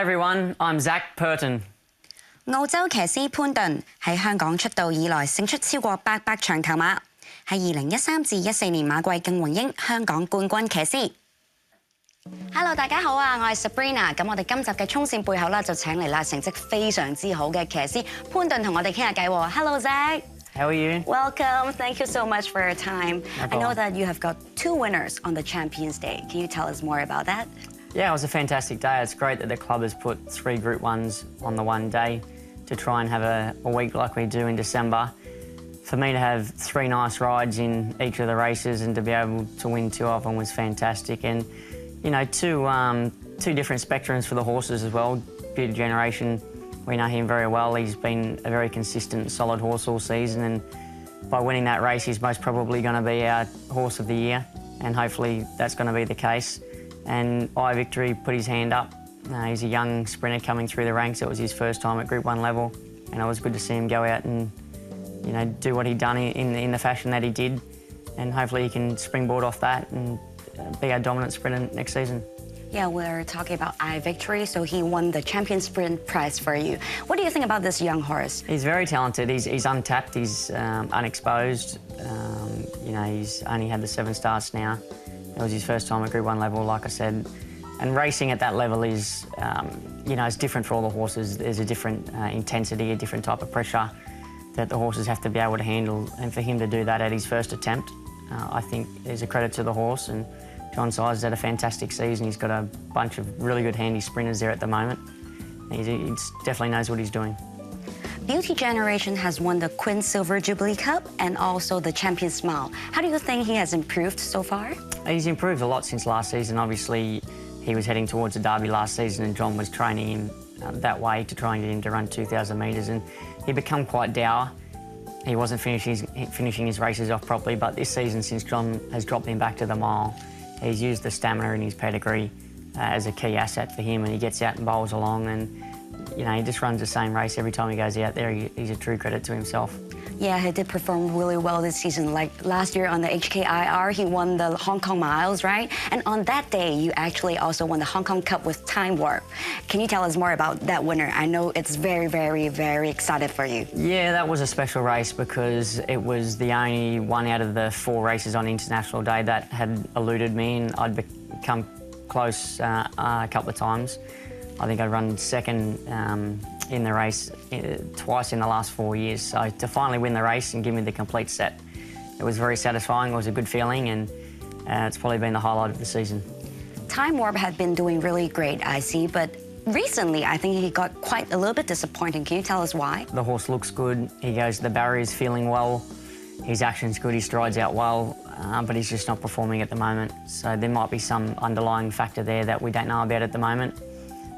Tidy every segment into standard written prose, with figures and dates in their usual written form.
Hi everyone, I'm Zach Purton. 澳洲騎師潘頓喺香港出道以來勝出超過800場頭馬，喺2013至14年馬季更榮膺香港冠軍騎師。Hello， 大家好啊，我係 Sabrina。咁我哋今集嘅衝線背後咧就請嚟啦成績非常之好嘅騎師潘頓同我哋傾下偈喎。Hello Zach。How are you? Welcome. Thank you so much for your time. No I know that you have got 2 winners on the Champions Day. Can you tell us more about that? Yeah, it was a fantastic day. It's great that the club has put 3 Group 1s on the one day to try and have a week like we do in December. For me to have 3 nice rides in each of the races and to be able to win 2 of them was fantastic. And, you know, two different spectrums for the horses as well. Beauty Generation, we know him very well. He's been a very consistent, solid horse all season, and by winning that race, he's most probably going to be our Horse of the Year, and hopefully that's going to be the case. And I Victory put his hand up. He's a young sprinter coming through the ranks. It was his first time at Group 1 level, and it was good to see him go out and, you know, do what he'd done in the fashion that he did, and hopefully he can springboard off that and be our dominant sprinter next season. Yeah, we're talking about I Victory, so he won the Champion Sprint Prize for you. What do you think about this young horse? He's very talented. He's untapped. He's unexposed. You know, he's only had the 7 starts now. It was his first time at Group 1 level, like I said. And racing at that level is, you know, it's different for all the horses. There's a different intensity, a different type of pressure that the horses have to be able to handle. And for him to do that at his first attempt, I think is a credit to the horse. And John Size has had a fantastic season. He's got a bunch of really good handy sprinters there at the moment. He definitely knows what he's doing. Beauty Generation has won the Queen Silver Jubilee Cup and also the Champion Smile. How do you think he has improved so far? He's improved a lot since last season. Obviously, he was heading towards the Derby last season and John was training him that way to try and get him to run 2,000 metres, and he'd become quite dour. He wasn't finishing his races off properly, but this season, since John has dropped him back to the mile, he's used the stamina in his pedigree as a key asset for him, and he gets out and bowls along, and you know, he just runs the same race every time he goes out there. He's a true credit to himself. Yeah, he did perform really well this season. Like last year on the HKIR, he won the Hong Kong Miles, right? And on that day, you actually also won the Hong Kong Cup with Time Warp. Can you tell us more about that winner? I know it's very, very, very excited for you. Yeah, that was a special race because it was the only one out of the 4 races on International Day that had eluded me, and I'd become close a couple of times. I think I'd run second in the race twice in the last 4 years. So to finally win the race and give me the complete set, it was very satisfying. It was a good feeling, and it's probably been the highlight of the season. Time Warp had been doing really great, I see, but recently I think he got quite a little bit disappointing. Can you tell us why? The horse looks good. He goes to the barriers feeling well. His action's good. He strides out well, but he's just not performing at the moment. So there might be some underlying factor there that we don't know about at the moment.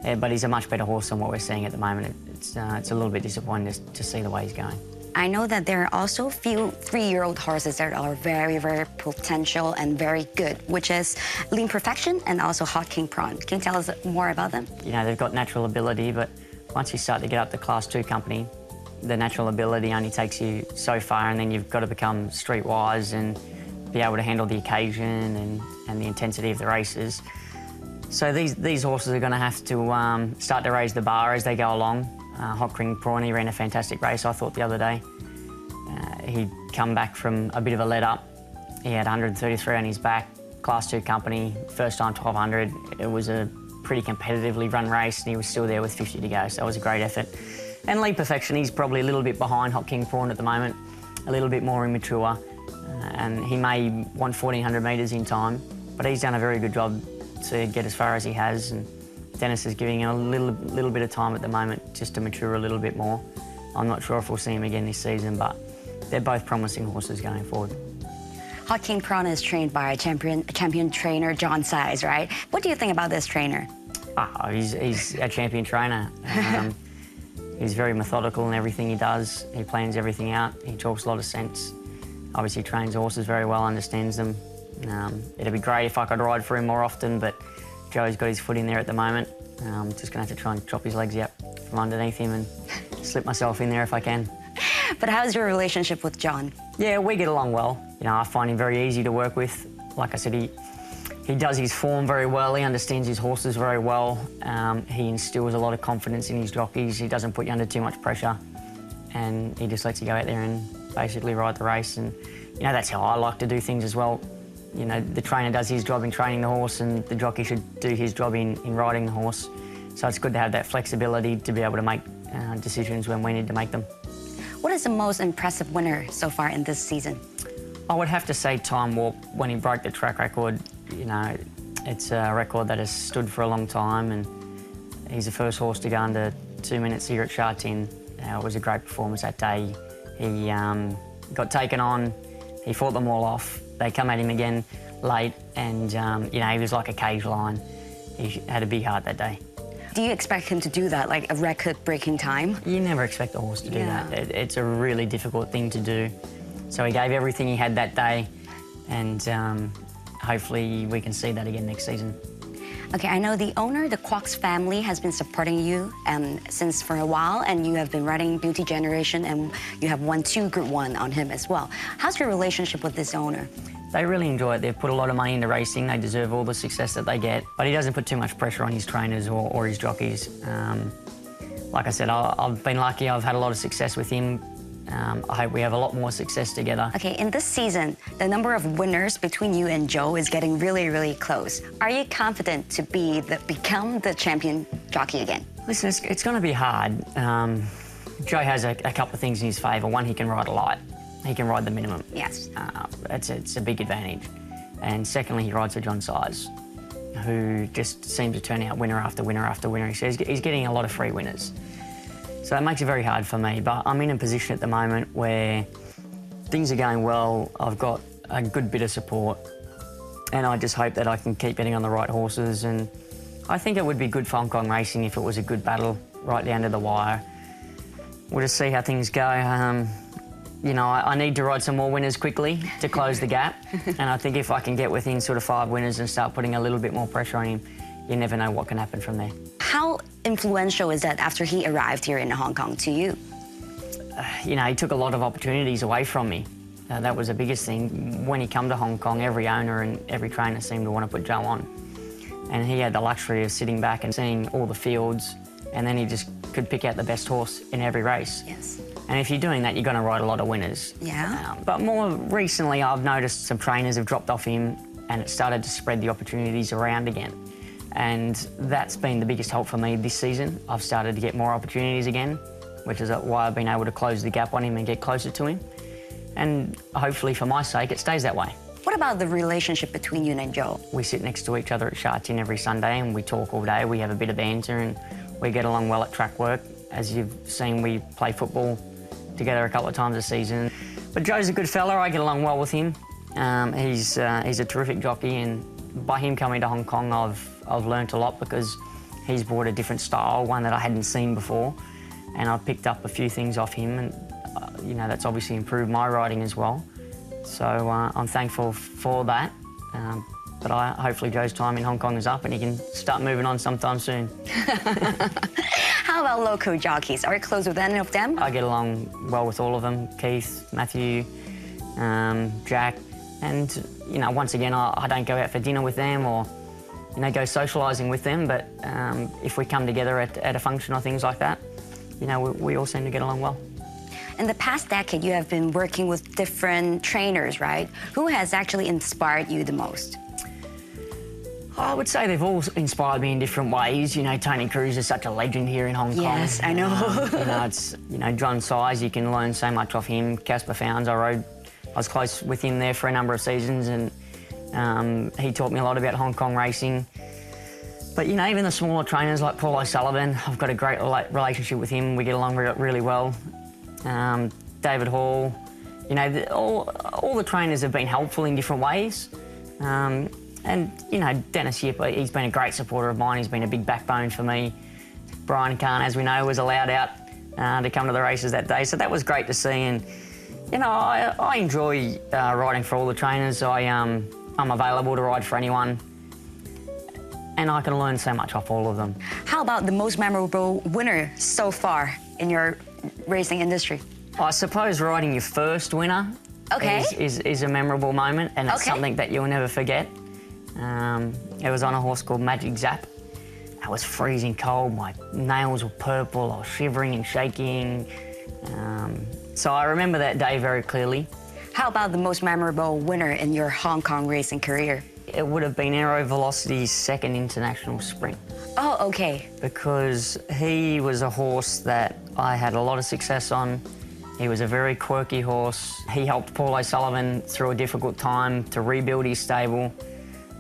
But he's a much better horse than what we're seeing at the moment. It's a little bit disappointing to see the way he's going. I know that there are also a few 3-year-old horses that are very, very potential and very good, which is Lean Perfection and also Hot King Prawn. Can you tell us more about them? You know, they've got natural ability, but once you start to get up to Class 2 company, the natural ability only takes you so far, and then you've got to become streetwise and be able to handle the occasion and the intensity of the races. So these horses are going to have to start to raise the bar as they go along. Hot King Prawn, he ran a fantastic race, I thought, the other day. He'd come back from a bit of a let-up. He had 133 on his back, Class 2 company, first time 1,200. It was a pretty competitively run race, and he was still there with 50 to go, so it was a great effort. And Lean Perfection, he's probably a little bit behind Hot King Prawn at the moment, a little bit more immature, and he may want 1,400 metres in time, but he's done a very good job to get as far as he has, and Dennis is giving him a little bit of time at the moment just to mature a little bit more. I'm not sure if we'll see him again this season, but they're both promising horses going forward. Hot King Prawn is trained by champion trainer John Size, right? What do you think about this trainer? He's a champion trainer. He's very methodical in everything he does. He plans everything out. He talks a lot of sense. Obviously trains horses very well, understands them. It'd be great if I could ride for him more often, but Joe's got his foot in there at the moment. I'm just going to have to try and chop his legs out from underneath him and slip myself in there if I can. But how's your relationship with John? Yeah, we get along well. You know, I find him very easy to work with. Like I said, He does his form very well. He understands his horses very well. He instills a lot of confidence in his jockeys. He doesn't put you under too much pressure, and he just lets you go out there and basically ride the race. And you know, that's how I like to do things as well. You know, the trainer does his job in training the horse, and the jockey should do his job in riding the horse. So it's good to have that flexibility to be able to make decisions when we need to make them. What is the most impressive winner so far in this season? I would have to say Time Warp. When he broke the track record, you know, it's a record that has stood for a long time, and he's the first horse to go under 2 minutes here at Ch. It was a great performance that day. He got taken on, he fought them all off. They come at him again late, and you know, he was like a cage lion. He had a big heart that day. Do you expect him to do that, like a record-breaking time? You never expect a horse to do that. It's a really difficult thing to do. So he gave everything he had that day, and hopefully we can see that again next season. Okay, I know the owner, the Kwok's family, has been supporting you since for a while, and you have been riding Beauty Generation, and you have won 2 Group 1 on him as well. How's your relationship with this owner? They really enjoy it. They've put a lot of money into racing. They deserve all the success that they get, but he doesn't put too much pressure on his trainers or his jockeys. Like I said, I've been lucky. I've had a lot of success with him. I hope we have a lot more success together. Okay, in this season, the number of winners between you and Joe is getting really, really close. Are you confident to become the champion jockey again? Listen, it's going to be hard. Joe has a couple of things in his favour. One, he can ride a lot. He can ride the minimum. Yes. It's a big advantage. And secondly, he rides a John Size, who just seems to turn out winner after winner after winner. He's getting a lot of free winners. So that makes it very hard for me, but I'm in a position at the moment where things are going well. I've got a good bit of support, and I just hope that I can keep betting on the right horses. And I think it would be good for Hong Kong racing if it was a good battle right down to the wire. We'll just see how things go. You know, I need to ride some more winners quickly to close the gap, and I think if I can get within sort of 5 winners and start putting a little bit more pressure on him, you never know what can happen from there. How influential is that after he arrived here in Hong Kong to you? You know, he took a lot of opportunities away from me. That was the biggest thing. When he came to Hong Kong, every owner and every trainer seemed to want to put Joe on. And he had the luxury of sitting back and seeing all the fields, and then he just could pick out the best horse in every race. Yes. And if you're doing that, you're going to ride a lot of winners. Yeah. But more recently, I've noticed some trainers have dropped off him, and it started to spread the opportunities around again. And that's been the biggest help for me this season. I've started to get more opportunities again, which is why I've been able to close the gap on him and get closer to him. And hopefully, for my sake, it stays that way. What about the relationship between you and Joe? We sit next to each other at Ch every Sunday, and we talk all day. We have a bit of banter, and we get along well at track work. As you've seen, we play football together a couple of times a season. But Joe's a good fella. I get along well with him. He's a terrific jockey, and by him coming to Hong Kong, I've learnt a lot, because he's brought a different style, one that I hadn't seen before, and I've picked up a few things off him, and you know, that's obviously improved my riding as well. So I'm thankful for that. But hopefully Joe's time in Hong Kong is up and he can start moving on sometime soon. How about local jockeys? Are you close with any of them? I get along well with all of them. Keith, Matthew, Jack. And, you know, once again, I don't go out for dinner with them or, you know, go socialising with them. But if we come together at a function or things like that, you know, we all seem to get along well. In the past decade, you have been working with different trainers, right? Who has actually inspired you the most? I would say they've all inspired me in different ways. You know, Tony Cruz is such a legend here in Hong Kong. Yes, I know. You know, it's, you know, John Size, you can learn so much off him. Casper Founds, I was close with him there for a number of seasons, and he taught me a lot about Hong Kong racing. But, you know, even the smaller trainers like Paul O'Sullivan, I've got a great relationship with him. We get along really well. David Hall, you know, all the trainers have been helpful in different ways. And, you know, Dennis Yip, he's been a great supporter of mine. He's been a big backbone for me. Brian Kahn, as we know, was allowed out to come to the races that day. So that was great to see. And, you know, I enjoy riding for all the trainers. I'm available to ride for anyone. And I can learn so much off all of them. How about the most memorable winner so far in your racing industry? I suppose riding your first winner is a memorable moment, and it's something that you'll never forget. It was on a horse called Magic Zap. I was freezing cold, my nails were purple, I was shivering and shaking. So I remember that day very clearly. How about the most memorable winner in your Hong Kong racing career? It would have been Aero Velocity's second international sprint. Oh, okay. Because he was a horse that I had a lot of success on. He was a very quirky horse. He helped Paul O'Sullivan through a difficult time to rebuild his stable.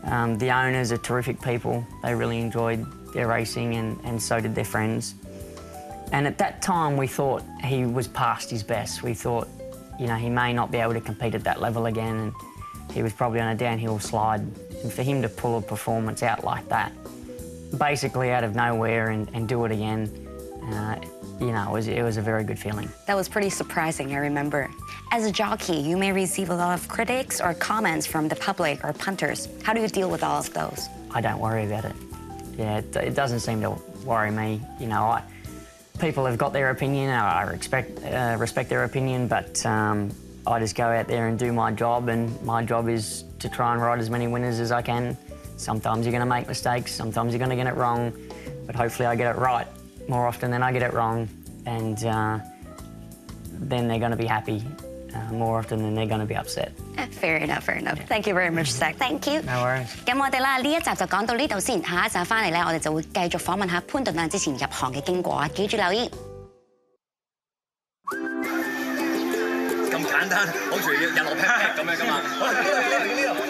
The owners are terrific people. They really enjoyed their racing and so did their friends. And at that time we thought he was past his best. We thought, you know, he may not be able to compete at that level again and he was probably on a downhill slide. And for him to pull a performance out like that, basically out of nowhere and do it again, you know, it was a very good feeling. That was pretty surprising, I remember. As a jockey, you may receive a lot of critics or comments from the public or punters. How do you deal with all of those? I don't worry about it. Yeah, it doesn't seem to worry me. You know, people have got their opinion. I respect their opinion, but I just go out there and do my job, and my job is to try and ride as many winners as I can. Sometimes you're going to make mistakes, sometimes you're going to get it wrong, but hopefully I get it right more often than I get it wrong, and then they're going to be happy more often than they're going to be upset. Fair enough, fair enough. Thank you very much, Zach. Thank you. No worries. 咁我哋啦呢一集就講到呢度先，下一集翻嚟咧，我哋就會繼續訪問下潘頓之前入行嘅經過啊，記住留意。咁簡單，好似日落劈劈咁樣噶嘛。好，呢度。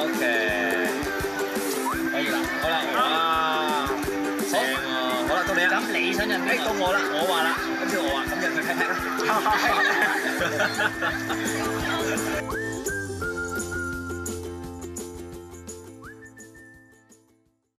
OK， 可以啦，好啦，哇，正喎，好啦，到你啦。咁你想印邊個？到我啦，我話啦，今次我話，咁印佢劈劈啦。